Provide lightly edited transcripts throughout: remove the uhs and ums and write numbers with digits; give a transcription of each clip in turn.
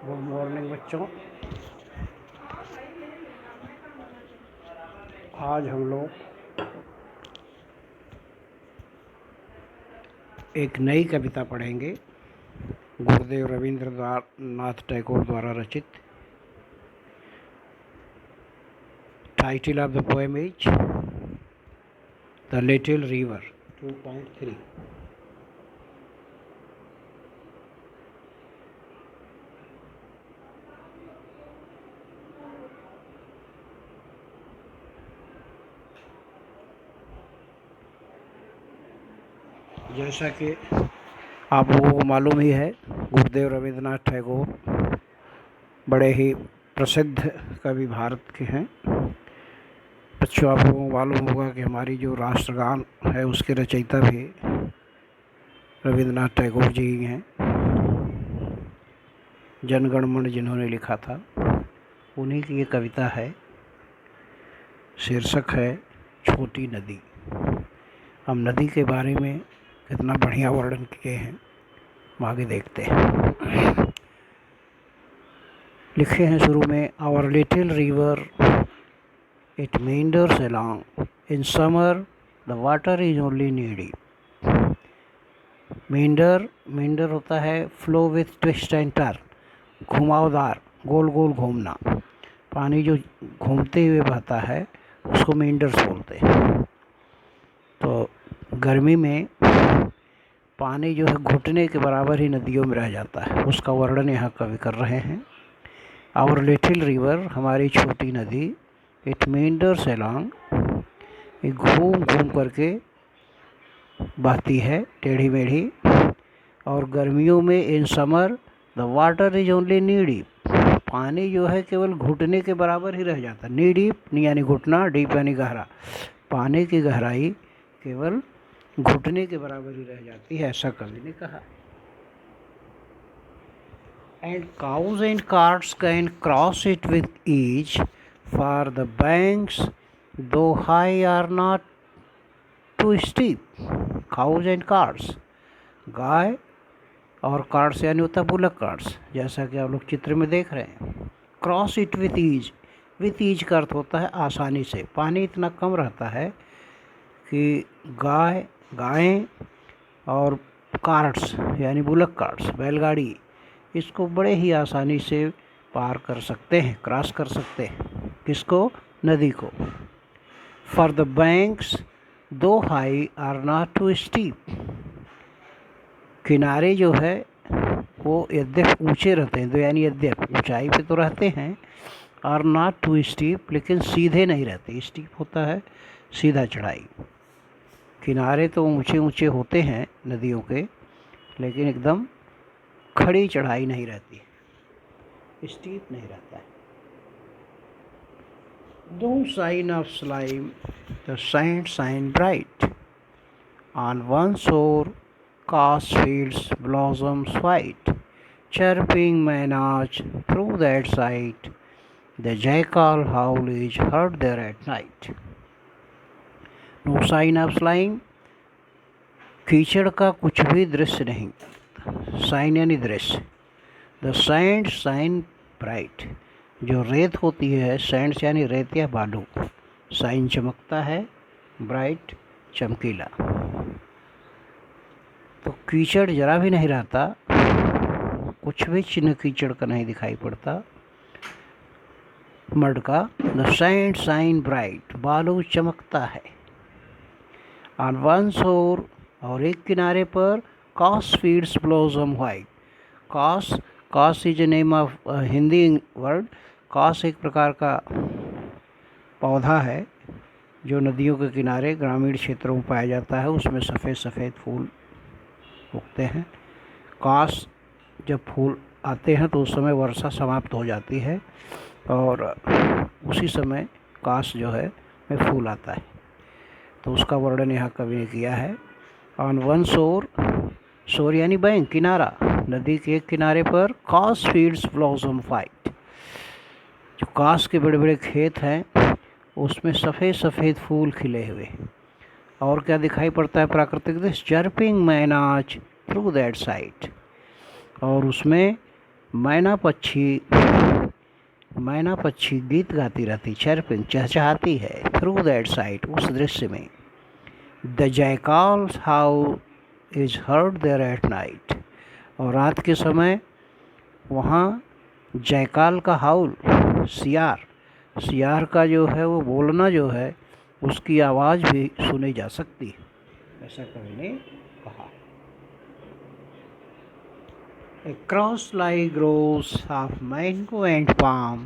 Good morning बच्चों। आज हम लोग एक नई कविता पढ़ेंगे, गुरुदेव रविंद्रनाथ टैगोर द्वारा रचित। Title of the poem is the little river 2.3। जैसा कि आप लोगों को मालूम ही है, गुरुदेव रविंद्रनाथ टैगोर बड़े ही प्रसिद्ध कवि भारत के हैं। बच्चों, आप लोगों को मालूम होगा कि हमारी जो राष्ट्रगान है उसके रचयिता भी रविंद्रनाथ टैगोर जी ही हैं। जनगण मन जिन्होंने लिखा था, उन्हीं की ये कविता है। शीर्षक है छोटी नदी। हम नदी के बारे में कितना बढ़िया वर्णन किए हैं, आगे देखते हैं। लिखे हैं शुरू में, our little river it meanders along. In summer the water is only knee deep. meander होता है flow with twist and turn, घुमावदार, गोल गोल घूमना। पानी जो घूमते हुए बहता है उसको meanders बोलते हैं। तो गर्मी में पानी जो है घुटने के बराबर ही नदियों में रह जाता है, उसका वर्णन यहाँ कवि कर रहे हैं। आवर लिटिल रिवर, हमारी छोटी नदी, इट meanders along, ये घूम घूम करके बहती है टेढ़ी मेढ़ी। और गर्मियों में in summer the water is only knee deep, पानी जो है केवल घुटने के बराबर ही रह जाता है। नी डीप यानी घुटना, डीप यानी गहरा। पानी की गहराई केवल घुटने के बराबर ही रह जाती है, ऐसा कवि ने कहा। And cows and carts can cross it with ease, for the banks though high are not too steep. Cows and carts, गाय और कार्ट्स यानी होता है बुलक कार्ट्स, जैसा कि आप लोग चित्र में देख रहे हैं। Cross it with ease, with ease का अर्थ होता है आसानी से। पानी इतना कम रहता है कि गायें और कार्ट्स यानी बुलक कार्ट्स, बैलगाड़ी, इसको बड़े ही आसानी से पार कर सकते हैं, क्रॉस कर सकते हैं। किसको? नदी को। For the banks though high are not too steep, किनारे जो है वो यद्यप ऊंचे रहते हैं, तो यानी यद्यप ऊंचाई पे तो रहते हैं, आर नॉट टू स्टीप, लेकिन सीधे नहीं रहते। स्टीप होता है सीधा चढ़ाई। किनारे तो ऊंचे ऊंचे होते हैं नदियों के, लेकिन एकदम खड़ी चढ़ाई नहीं रहती, स्टीप नहीं रहता है। No sign of slime, the sand shine bright. On one shore, cast fields blossoms white. Chirping manas through that sight, the jackal howl is heard there at night. No sign of slime, कीचड़ का कुछ भी दृश्य नहीं। Sign यानी दृश्य। The sand shine bright, जो रेत होती है, सैंड यानी रेत या बालू, शाइन चमकता है, ब्राइट चमकीला। तो कीचड़ जरा भी नहीं रहता, कुछ भी चिन्ह कीचड़ का नहीं दिखाई पड़ता, मड का। द सैंड शाइन ब्राइट, बालू चमकता है। ऑन वन शोर, और एक किनारे पर, kaas fields blossom white. Kaas is a name of Hindi word. कास एक प्रकार का पौधा है जो नदियों के किनारे ग्रामीण क्षेत्रों में पाया जाता है। उसमें सफ़ेद सफ़ेद फूल उगते हैं। कास जब फूल आते हैं तो उस समय वर्षा समाप्त हो जाती है और उसी समय कास जो है में फूल आता है। तो उसका वर्णन यहाँ कवि ने किया है। ऑन वन शोर, शोर यानी बैंक, किनारा, नदी के एक किनारे पर, कास फील्ड्स ब्लॉसम वाइट, जो कास के बड़े बड़े खेत हैं उसमें सफ़ेद सफ़ेद फूल खिले हुए। और क्या दिखाई पड़ता है प्राकृतिक दृश्य? चर्पिंग मैनाज थ्रू दैट साइट, और उसमें मैना पक्षी गीत गाती रहती, चर्पिंग, चहचहाती है। थ्रू दैट साइट, उस दृश्य में। The jackal's howl is heard there at night, और रात के समय वहाँ जैकाल का हाउल, सियार का जो है वो बोलना जो है, उसकी आवाज़ भी सुनी जा सकती है, ऐसा कवि ने कहा। A cross-lie groves of mango and palm.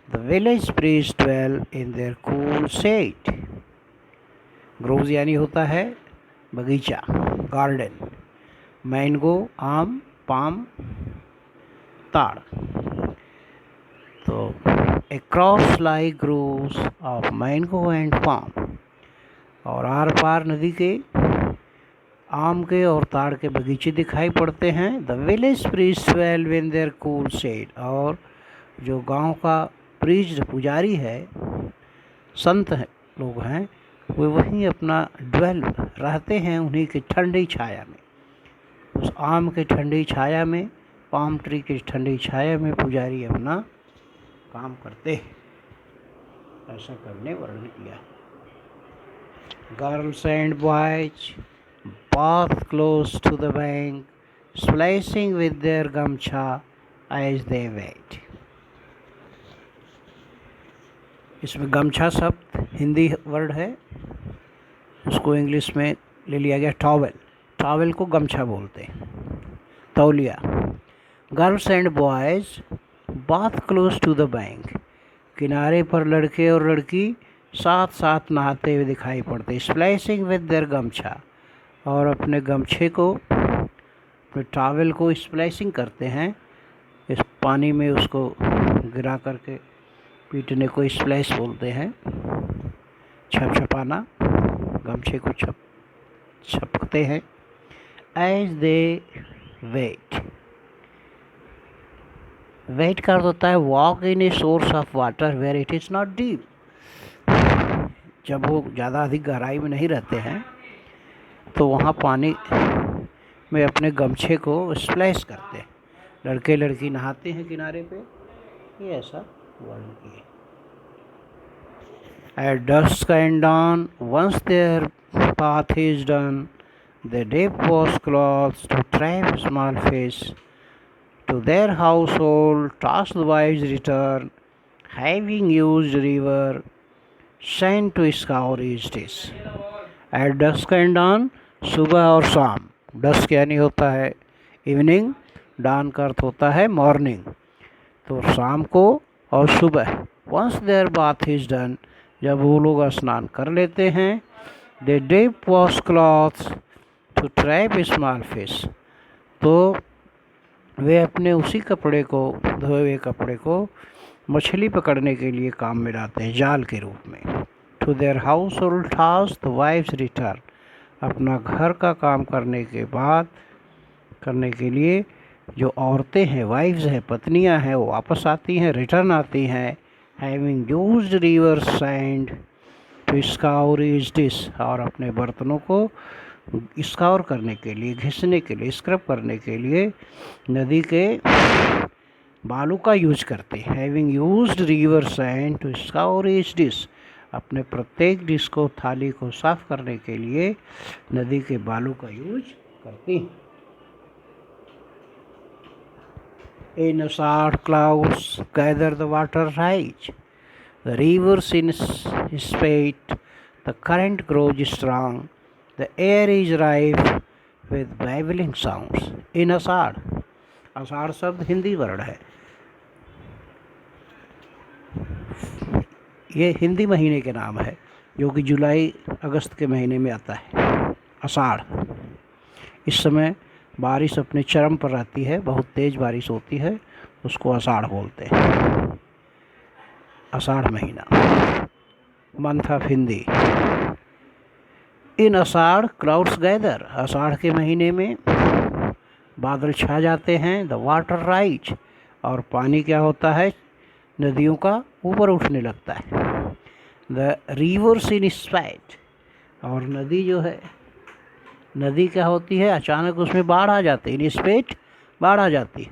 The village priests dwell in their cool shade. Groves यानी होता है बगीचा, गार्डन। मैंगो, आम, पाम, ताड़। तो across lie groves of mango and palm, और आर पार नदी के आम के और ताड़ के बगीचे दिखाई पड़ते हैं। The village priest well win their cool shade, और जो गांव का प्रीस्ट पुजारी है, संत है, लोग हैं, वे वहीं अपना ड्वेल रहते हैं, उन्हीं की ठंडी छाया में, उस आम के ठंडी छाया में, पाम ट्री की ठंडी छाया में पुजारी अपना काम करते हैं, ऐसा करने वर्णन किया। Girls and boys bath close to the bank, splashing with their gamcha as they wait. इसमें गमछा शब्द हिंदी वर्ड है, उसको इंग्लिश में ले लिया गया टॉवेल। टॉवेल को गमछा बोलते हैं, तौलिया। Girls and boys bathe close to the bank, किनारे पर लड़के और लड़की साथ साथ नहाते हुए दिखाई पड़ते। स्प्लैशिंग विद देयर गमछा, और अपने गमछे को, अपने टॉवेल को स्प्लैशिंग करते हैं, इस पानी में उसको गिरा करके पीटने को स्प्लैश बोलते हैं। छपछपाना, गमछे को छपकते हैं। एज दे वेट का अर्थ होता है walk in a source of water where it is not deep, जब वो ज़्यादा अधिक गहराई में नहीं रहते हैं तो वहाँ पानी में अपने गमछे को स्प्लैश करते हैं। लड़के लड़की नहाते हैं किनारे पे, ये ऐसा वर्णन किए। At dusk and dawn, once their path is done, they dip wash cloths to trap small fish. To their household, tossed the wives return, having used river, sent to scour his dish. At dusk and dawn, सुबह और शाम। Dusk यानी होता है evening, डान का अर्थ होता है मॉर्निंग, तो शाम को और सुबह। Once their bath is done, जब वो लोग स्नान कर लेते हैं, they dip wash cloths to trap small fish, तो वे अपने उसी कपड़े को, धोए हुए कपड़े को मछली पकड़ने के लिए काम में लाते हैं, जाल के रूप में। To their household tasks the wives return, अपना घर का काम करने के बाद, करने के लिए जो औरतें हैं, वाइफ्स हैं, पत्नियां हैं, वो वापस आती हैं, रिटर्न आती हैं। Having used river sand to scour his dish, और अपने बर्तनों को स्काउर करने के लिए, घिसने के लिए, स्क्रब करने के लिए नदी के बालू का यूज करते हैं। Having used river sand to scour his dish, अपने प्रत्येक डिश को, थाली को साफ करने के लिए नदी के बालू का यूज करती हैं। In Asad clouds gather the water rise, the rivers in spate, the current grows strong, the air is rife with babbling sounds. In Asad, आषाढ़ शब्द हिंदी वर्ण है, ये हिंदी महीने के नाम है जो कि जुलाई अगस्त के महीने में आता है, आषाढ़। इस समय बारिश अपने चरम पर रहती है, बहुत तेज़ बारिश होती है, उसको आषाढ़ बोलते हैं। आषाढ़ महीना, month of Hindi. In Ashadh clouds gather, आषाढ़ के महीने में बादल छा जाते हैं। द वाटर राइज, और पानी क्या होता है, नदियों का ऊपर उठने लगता है। द रिवर्स इन स्पैट, और नदी जो है, नदी क्या होती है, अचानक उसमें बाढ़ आ जाती है, इन स्पेट बाढ़ आ जाती है।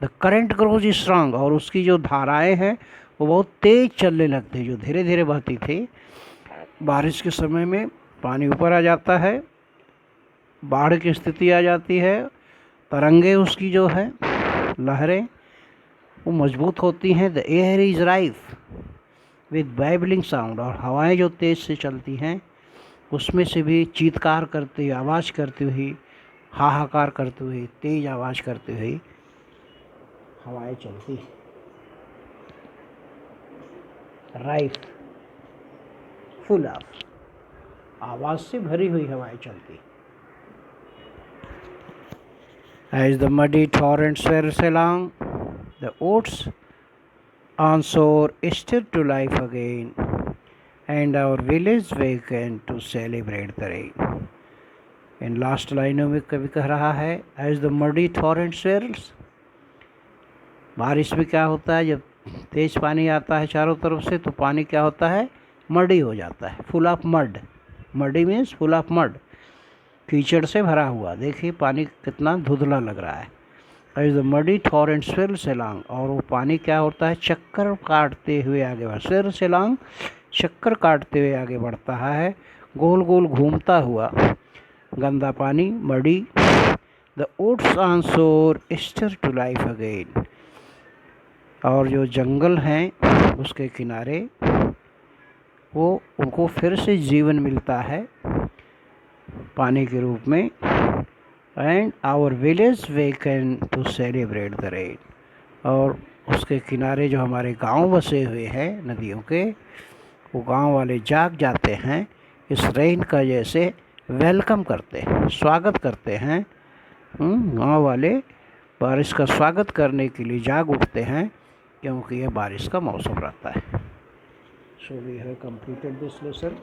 द करंट ग्रोज स्ट्रांग, और उसकी जो धाराएं हैं वो बहुत तेज चलने लगती है। जो धीरे धीरे बहती थी, बारिश के समय में पानी ऊपर आ जाता है, बाढ़ की स्थिति आ जाती है, तरंगे उसकी जो है लहरें वो मजबूत होती हैं। The air is rife with vibrating sound, और हवाएं जो तेज़ से चलती हैं उसमें से भी चीत्कार करती हुई, आवाज़ करती हुई, हाहाकार करती हुई, तेज़ आवाज़ करती हुई हवाएं चलती हैं। राइफ, फुल ऑफ, आवाज़ से भरी हुई हवाएं चलती। As the muddy torrent swirls along, the oats on shore stir to life again, and our village waken to celebrate the rain. In last लाइनों में कवि कह रहा है, As the muddy torrent swirls, बारिश में क्या होता है, जब तेज़ पानी आता है चारों तरफ से तो पानी क्या होता है, मडी हो जाता है, full of mud. Muddy means full of mud, कीचड़ से भरा हुआ। देखिए पानी कितना धुंधला लग रहा है। As the muddy torrent swirls along, और वो पानी क्या होता है, चक्कर काटते हुए आगे बढ़, स्विर्ल्स अलोंग, चक्कर काटते हुए आगे बढ़ता है, गोल गोल घूमता हुआ गंदा पानी, muddy. The woods on shore stir to life again, और जो जंगल हैं उसके किनारे वो उनको फिर से जीवन मिलता है पानी के रूप में। And our village wakens to celebrate the rain, और उसके किनारे जो हमारे गांव बसे हुए हैं नदियों के, वो गांव वाले जाग जाते हैं, इस रेन का जैसे वेलकम करते हैं, स्वागत करते हैं। गांव वाले बारिश का स्वागत करने के लिए जाग उठते हैं, क्योंकि यह बारिश का मौसम रहता है। So we have completed this lesson.